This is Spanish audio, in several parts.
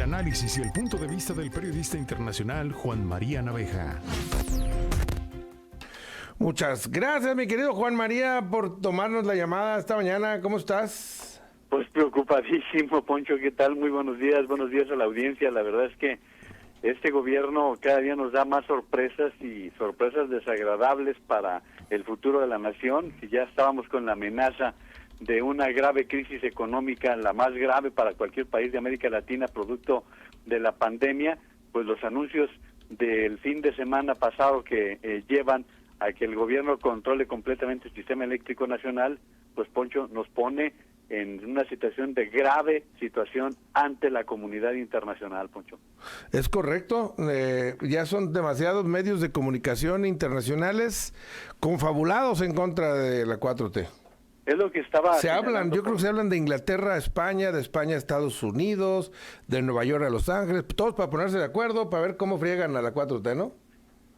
El análisis y el punto de vista del periodista internacional Juan María Naveja. Muchas gracias, mi querido Juan María, por tomarnos la llamada esta mañana. ¿Cómo estás? Pues preocupadísimo, Poncho. ¿Qué tal? Muy buenos días a la audiencia. La verdad es que este gobierno cada día nos da más sorpresas y sorpresas desagradables para el futuro de la nación. Si ya estábamos con la amenaza de una grave crisis económica, la más grave para cualquier país de América Latina, producto de la pandemia, pues los anuncios del fin de semana pasado que llevan a que el gobierno controle completamente el sistema eléctrico nacional, pues Poncho, nos pone en una situación de grave situación ante la comunidad internacional, Poncho. Es correcto, ya son demasiados medios de comunicación internacionales confabulados en contra de la 4T. Es lo que estaba... Yo creo que se hablan de Inglaterra a España, de España a Estados Unidos, de Nueva York a Los Ángeles, todos para ponerse de acuerdo, para ver cómo friegan a la 4T, ¿no?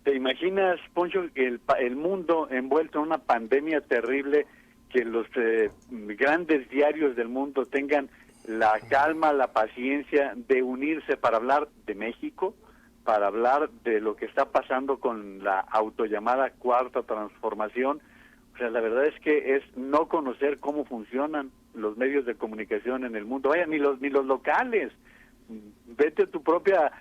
¿Te imaginas, Poncho, el mundo envuelto en una pandemia terrible, que los grandes diarios del mundo tengan la calma, la paciencia de unirse para hablar de México, para hablar de lo que está pasando con la autollamada Cuarta Transformación? O sea, la verdad es que es no conocer cómo funcionan los medios de comunicación en el mundo. Vaya, ni los locales. Vete a tu propia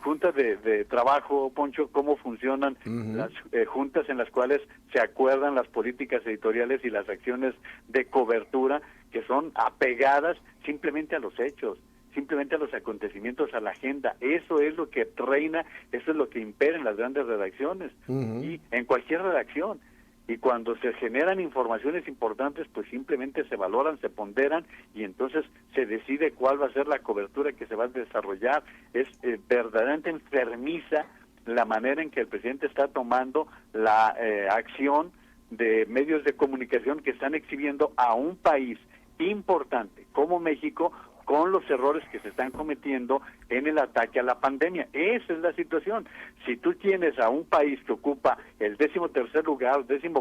junta de trabajo, Poncho, cómo funcionan las juntas en las cuales se acuerdan las políticas editoriales y las acciones de cobertura, que son apegadas simplemente a los hechos, simplemente a los acontecimientos, a la agenda. Eso es lo que reina, eso es lo que impera en las grandes redacciones y en cualquier redacción. Y cuando se generan informaciones importantes, pues simplemente se valoran, se ponderan y entonces se decide cuál va a ser la cobertura que se va a desarrollar. Es verdaderamente enfermiza la manera en que el presidente está tomando la acción de medios de comunicación que están exhibiendo a un país importante como México con los errores que se están cometiendo en el ataque a la pandemia. Esa es la situación. Si tú tienes a un país que ocupa el 13º lugar, 14º,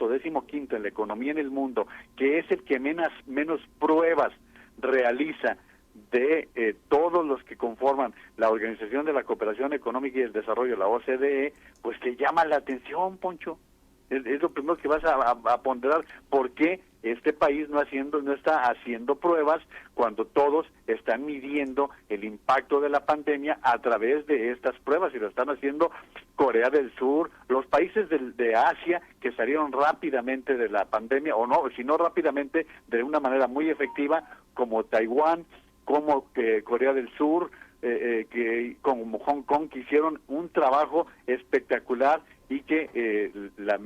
15º en la economía en el mundo, que es el que menos pruebas realiza de todos los que conforman la Organización de la Cooperación Económica y el Desarrollo, la OCDE, pues te llama la atención, Poncho. Es lo primero que vas a ponderar. ¿Por qué este país no está haciendo pruebas cuando todos están midiendo el impacto de la pandemia a través de estas pruebas? Y lo están haciendo Corea del Sur, los países de Asia que salieron rápidamente de la pandemia, o no, si no rápidamente, de una manera muy efectiva, como Taiwán, como Corea del Sur, como Hong Kong, que hicieron un trabajo espectacular y que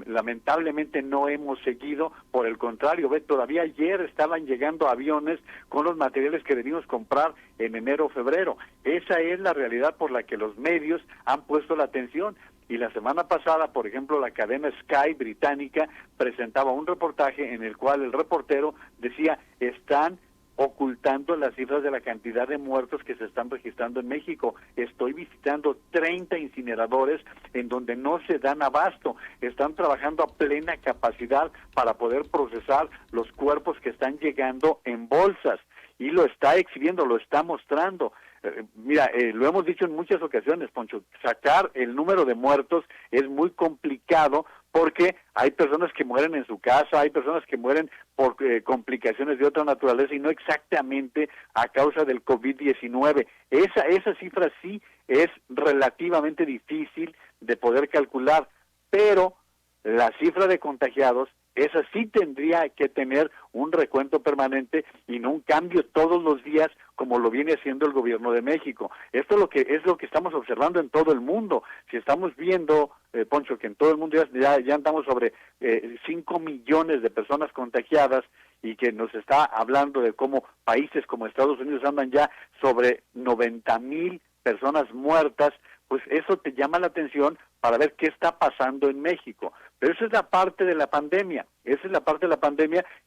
lamentablemente no hemos seguido. Por el contrario, todavía ayer estaban llegando aviones con los materiales que debimos comprar en enero o febrero. Esa es la realidad por la que los medios han puesto la atención. Y la semana pasada, por ejemplo, la cadena Sky británica presentaba un reportaje en el cual el reportero decía: están ocultando las cifras de la cantidad de muertos que se están registrando en México. Estoy visitando 30 incineradores en donde no se dan abasto. Están trabajando a plena capacidad para poder procesar los cuerpos que están llegando en bolsas. Y lo está exhibiendo, lo está mostrando. Mira, lo hemos dicho en muchas ocasiones, Poncho, sacar el número de muertos es muy complicado porque hay personas que mueren en su casa, hay personas que mueren por complicaciones de otra naturaleza y no exactamente a causa del COVID-19. Esa cifra sí es relativamente difícil de poder calcular, pero la cifra de contagiados, esa sí tendría que tener un recuento permanente y no un cambio todos los días como lo viene haciendo el gobierno de México. Esto es lo que estamos observando en todo el mundo. Si estamos viendo, Poncho, que en todo el mundo ya andamos sobre 5 millones de personas contagiadas y que nos está hablando de cómo países como Estados Unidos andan ya sobre 90,000 personas muertas, pues eso te llama la atención para ver qué está pasando en México. Pero esa es la parte de la pandemia,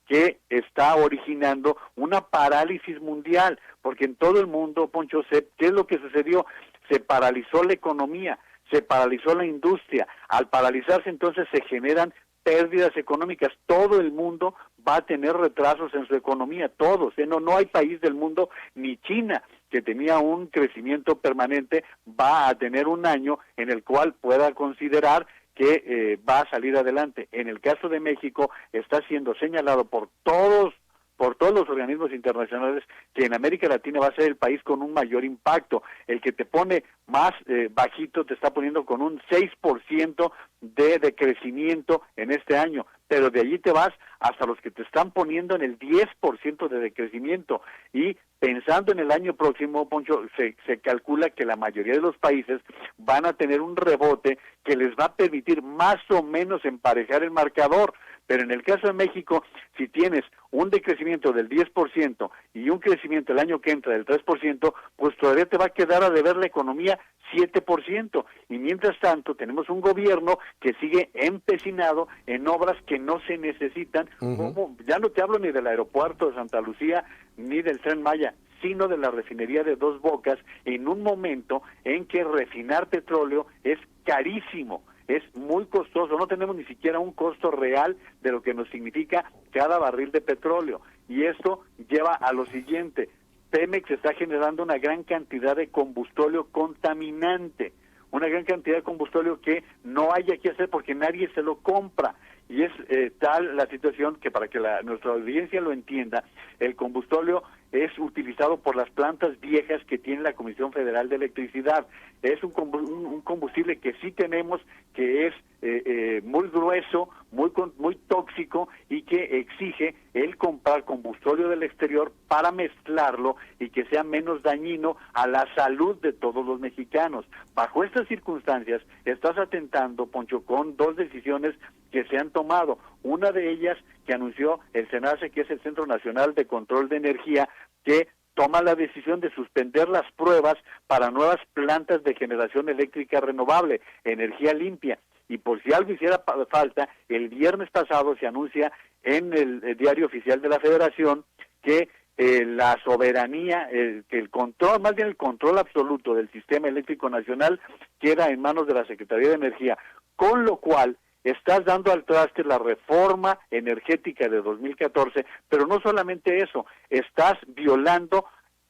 que está originando una parálisis mundial, porque en todo el mundo, Poncho, ¿qué es lo que sucedió? Se paralizó la economía, se paralizó la industria. Al paralizarse, entonces se generan pérdidas económicas. Todo el mundo va a tener retrasos en su economía, todos. No hay país del mundo, ni China, que tenía un crecimiento permanente va a tener un año en el cual pueda considerar que va a salir adelante. En el caso de México está siendo señalado por todos los organismos internacionales que en América Latina va a ser el país con un mayor impacto. El que te pone más bajito te está poniendo con un 6% de decrecimiento en este año, pero de allí te vas hasta los que te están poniendo en el 10% de decrecimiento. Y pensando en el año próximo, Poncho, se calcula que la mayoría de los países van a tener un rebote que les va a permitir más o menos emparejar el marcador. Pero en el caso de México, si tienes un decrecimiento del 10% y un crecimiento el año que entra del 3%, pues todavía te va a quedar a deber la economía 7%. Y mientras tanto, tenemos un gobierno que sigue empecinado en obras que no se necesitan. Como, ya no te hablo ni del aeropuerto de Santa Lucía, ni del Tren Maya, sino de la refinería de Dos Bocas, en un momento en que refinar petróleo es carísimo. Es muy costoso, no tenemos ni siquiera un costo real de lo que nos significa cada barril de petróleo. Y esto lleva a lo siguiente: Pemex está generando una gran cantidad de combustóleo contaminante, una gran cantidad de combustóleo que no haya que hacer porque nadie se lo compra. Y es tal la situación que, para que nuestra audiencia lo entienda, el combustóleo es utilizado por las plantas viejas que tiene la Comisión Federal de Electricidad. Es un combustible que sí tenemos, que es muy grueso, muy tóxico, y que exige el comprar combustóleo del exterior para mezclarlo y que sea menos dañino a la salud de todos los mexicanos. Bajo estas circunstancias, estás atentando, Poncho, con dos decisiones que se han tomado. Una de ellas que anunció el CENACE, que es el Centro Nacional de Control de Energía, que toma la decisión de suspender las pruebas para nuevas plantas de generación eléctrica renovable, energía limpia. Y por si algo hiciera falta, el viernes pasado se anuncia en el Diario Oficial de la Federación que la soberanía, que el control, más bien el control absoluto del sistema eléctrico nacional queda en manos de la Secretaría de Energía, con lo cual estás dando al traste la reforma energética de 2014, pero no solamente eso, estás violando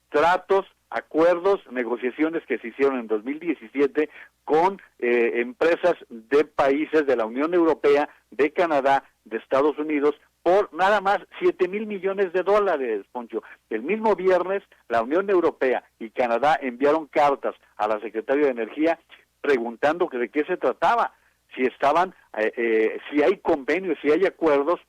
tratos, acuerdos, negociaciones que se hicieron en 2017 con empresas de países de la Unión Europea, de Canadá, de Estados Unidos, por nada más 7,000 millones de dólares, Poncho. El mismo viernes, la Unión Europea y Canadá enviaron cartas a la Secretaría de Energía preguntando de qué se trataba, si estaban, si hay convenios, si hay acuerdos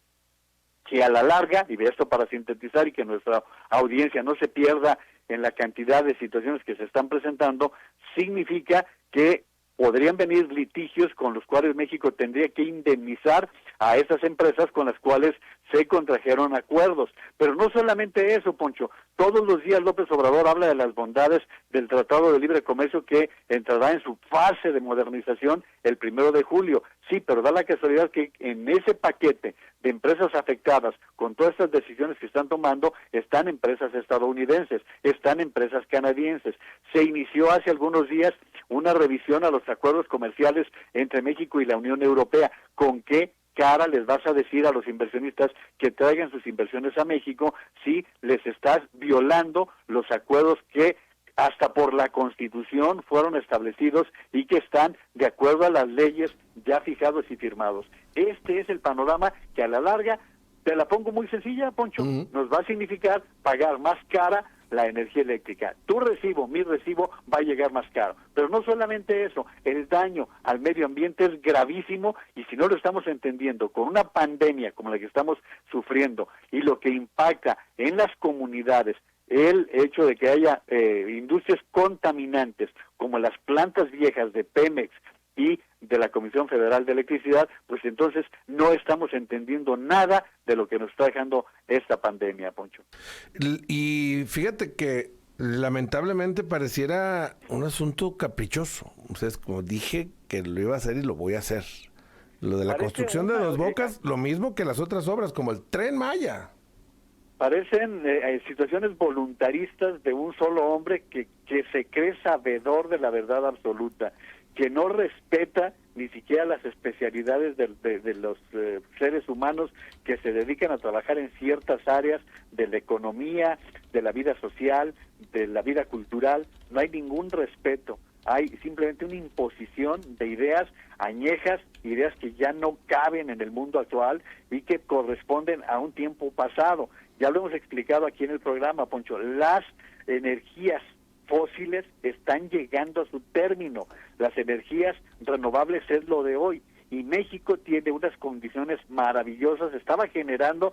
que a la larga, y esto para sintetizar y que nuestra audiencia no se pierda en la cantidad de situaciones que se están presentando, significa que podrían venir litigios con los cuales México tendría que indemnizar a esas empresas con las cuales se contrajeron acuerdos. Pero no solamente eso, Poncho, todos los días López Obrador habla de las bondades del Tratado de Libre Comercio que entrará en su fase de modernización el 1 de julio. Sí, pero da la casualidad que en ese paquete de empresas afectadas con todas estas decisiones que están tomando están empresas estadounidenses, están empresas canadienses. Se inició hace algunos días una revisión a los acuerdos comerciales entre México y la Unión Europea. ¿Con qué cara les vas a decir a los inversionistas que traigan sus inversiones a México si les estás violando los acuerdos que hasta por la Constitución fueron establecidos y que están de acuerdo a las leyes ya fijados y firmados? Este es el panorama que a la larga, te la pongo muy sencilla, Poncho, nos va a significar pagar más cara la energía eléctrica. Tu recibo, mi recibo va a llegar más caro. Pero no solamente eso, el daño al medio ambiente es gravísimo, y si no lo estamos entendiendo con una pandemia como la que estamos sufriendo y lo que impacta en las comunidades, el hecho de que haya industrias contaminantes como las plantas viejas de Pemex y de la Comisión Federal de Electricidad, pues entonces no estamos entendiendo nada de lo que nos está dejando esta pandemia, Poncho. Y fíjate que lamentablemente pareciera un asunto caprichoso. O sea, es como dije que lo iba a hacer y lo voy a hacer. Lo de la construcción de Dos Bocas, lo mismo que las otras obras, como el Tren Maya. Parecen situaciones voluntaristas de un solo hombre que se cree sabedor de la verdad absoluta, que no respeta ni siquiera las especialidades de los seres humanos que se dedican a trabajar en ciertas áreas de la economía, de la vida social, de la vida cultural, no hay ningún respeto, hay simplemente una imposición de ideas añejas, ideas que ya no caben en el mundo actual y que corresponden a un tiempo pasado. Ya lo hemos explicado aquí en el programa, Poncho, las energías fósiles están llegando a su término, las energías renovables es lo de hoy, y México tiene unas condiciones maravillosas, estaba generando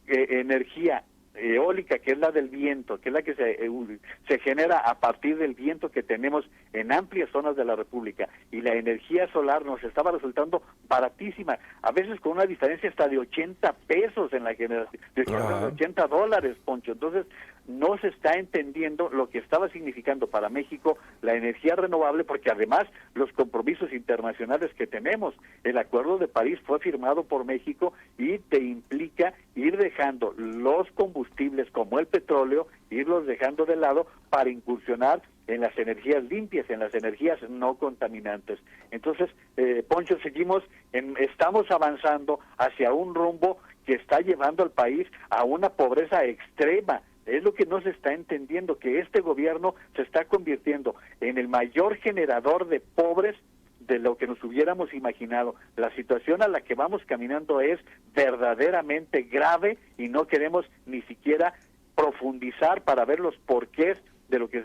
energía eólica, que es la del viento, que es la que se genera a partir del viento que tenemos en amplias zonas de la República, y la energía solar nos estaba resultando baratísima, a veces con una diferencia hasta de 80 pesos en la generación, de $80, Poncho. Entonces no se está entendiendo lo que estaba significando para México la energía renovable, porque además los compromisos internacionales que tenemos, el Acuerdo de París fue firmado por México y te implica ir dejando los combustibles como el petróleo, irlos dejando de lado para incursionar en las energías limpias, en las energías no contaminantes. Entonces, Poncho, estamos avanzando hacia un rumbo que está llevando al país a una pobreza extrema. Es lo que no se está entendiendo, que este gobierno se está convirtiendo en el mayor generador de pobres de lo que nos hubiéramos imaginado. La situación a la que vamos caminando es verdaderamente grave y no queremos ni siquiera profundizar para ver los porqués de lo que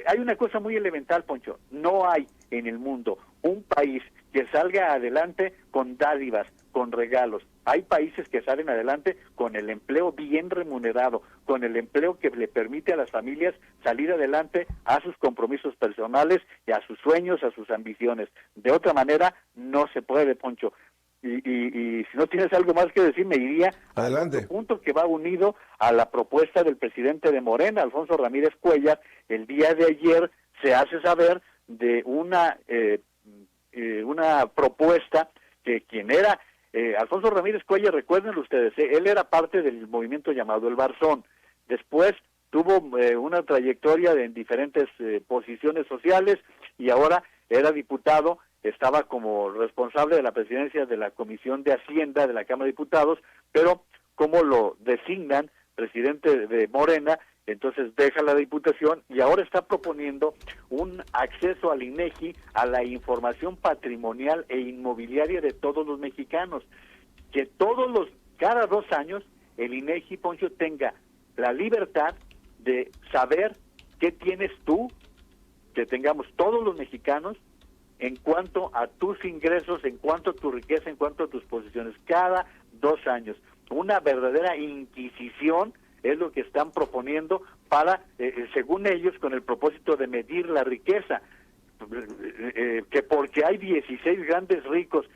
hay una cosa muy elemental, Poncho, no hay en el mundo un país que salga adelante con dádivas, con regalos. Hay países que salen adelante con el empleo bien remunerado, con el empleo que le permite a las familias salir adelante a sus compromisos personales y a sus sueños, a sus ambiciones. De otra manera, no se puede, Poncho. Y si no tienes algo más que decir, me iría adelante. A otro punto que va unido a la propuesta del presidente de Morena, Alfonso Ramírez Cuellar. El día de ayer se hace saber de una propuesta que quien era Alfonso Ramírez Cuellar, recuerden ustedes, él era parte del movimiento llamado El Barzón. Después tuvo una trayectoria en diferentes posiciones sociales y ahora era diputado, estaba como responsable de la presidencia de la Comisión de Hacienda de la Cámara de Diputados, pero como lo designan presidente de Morena, entonces deja la diputación y ahora está proponiendo un acceso al INEGI a la información patrimonial e inmobiliaria de todos los mexicanos, que cada 2 años el INEGI, Poncho, tenga la libertad de saber qué tienes tú, que tengamos todos los mexicanos, en cuanto a tus ingresos, en cuanto a tu riqueza, en cuanto a tus posiciones, cada 2 años. Una verdadera inquisición es lo que están proponiendo para, según ellos, con el propósito de medir la riqueza, que porque hay 16 grandes ricos.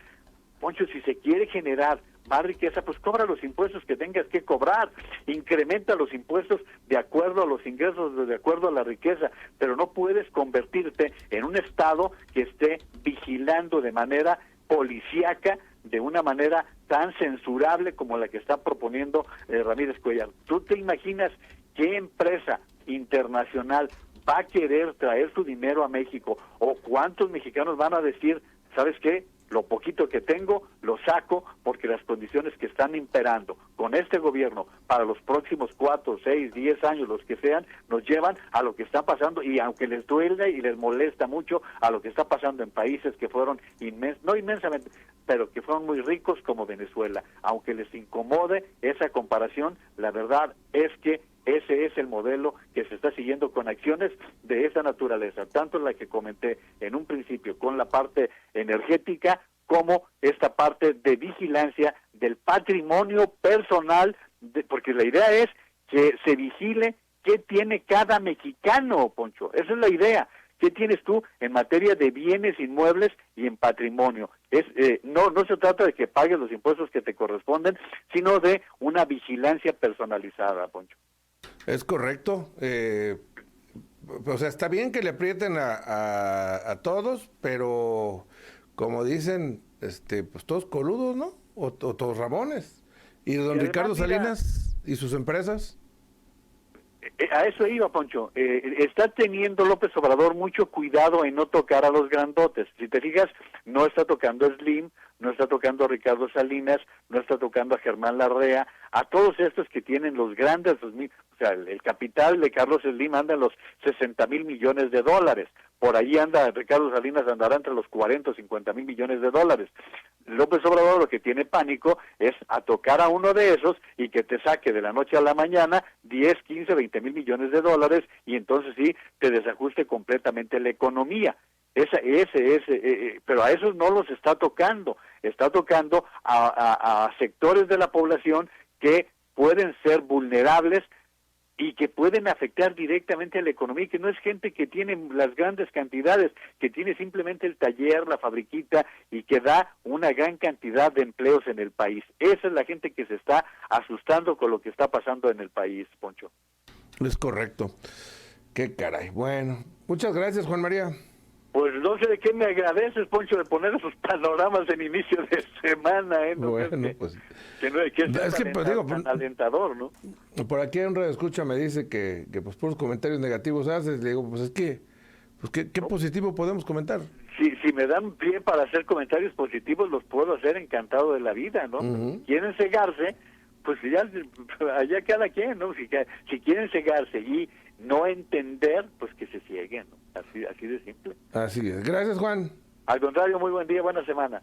Poncho, si se quiere generar más riqueza, pues cobra los impuestos que tengas que cobrar, incrementa los impuestos de acuerdo a los ingresos, de acuerdo a la riqueza, pero no puedes convertirte en un Estado que esté vigilando de manera policíaca, de una manera tan censurable como la que está proponiendo Ramírez Cuellar. ¿Tú te imaginas qué empresa internacional va a querer traer su dinero a México? ¿O cuántos mexicanos van a decir, ¿sabes qué? Lo poquito que tengo lo saco porque las condiciones que están imperando con este gobierno para los próximos 4, 6, 10 años, los que sean, nos llevan a lo que está pasando, y aunque les duele y les molesta mucho, a lo que está pasando en países que fueron no inmensamente, pero que fueron muy ricos como Venezuela. Aunque les incomode esa comparación, la verdad es que ese es el modelo que se está siguiendo con acciones de esa naturaleza, tanto la que comenté en un principio con la parte energética, como esta parte de vigilancia del patrimonio personal, porque la idea es que se vigile qué tiene cada mexicano, Poncho. Esa es la idea. ¿Qué tienes tú en materia de bienes inmuebles y en patrimonio? No se trata de que pagues los impuestos que te corresponden, sino de una vigilancia personalizada, Poncho. Es correcto. O sea, está bien que le aprieten a todos, pero como dicen, pues todos coludos, ¿no? O todos Ramones. Y don Ricardo Salinas y sus empresas. A eso iba, Poncho. Está teniendo López Obrador mucho cuidado en no tocar a los grandotes. Si te fijas, no está tocando a Slim, no está tocando a Ricardo Salinas, no está tocando a Germán Larrea, a todos estos que tienen los grandes, o sea, el capital de Carlos Slim anda en los 60,000 millones de dólares. Por ahí anda, Ricardo Salinas andará entre los 40 o 50,000 millones de dólares. López Obrador lo que tiene pánico es a tocar a uno de esos y que te saque de la noche a la mañana 10, 15, 20,000 millones de dólares y entonces sí te desajuste completamente la economía. Pero a esos no los está tocando a sectores de la población que pueden ser vulnerables y que pueden afectar directamente a la economía, que no es gente que tiene las grandes cantidades, que tiene simplemente el taller, la fabriquita, y que da una gran cantidad de empleos en el país. Esa es la gente que se está asustando con lo que está pasando en el país, Poncho. Es correcto. Qué caray. Bueno, muchas gracias, Juan María. Pues no sé de qué me agradeces, Poncho, de poner esos panoramas en inicio de semana, ¿eh? No bueno, que, pues... tan alentador, ¿no? Por aquí en Radio Escucha me dice que pues puros comentarios negativos haces. Le digo, pues es que, pues ¿qué positivo podemos comentar? Si me dan pie para hacer comentarios positivos, los puedo hacer encantado de la vida, ¿no? Quieren cegarse, pues ya allá cada quien, ¿no? Si quieren cegarse y no entender, pues que se cieguen, ¿no? Así de simple. Así es. Gracias, Juan. Al contrario, muy buen día, buena semana.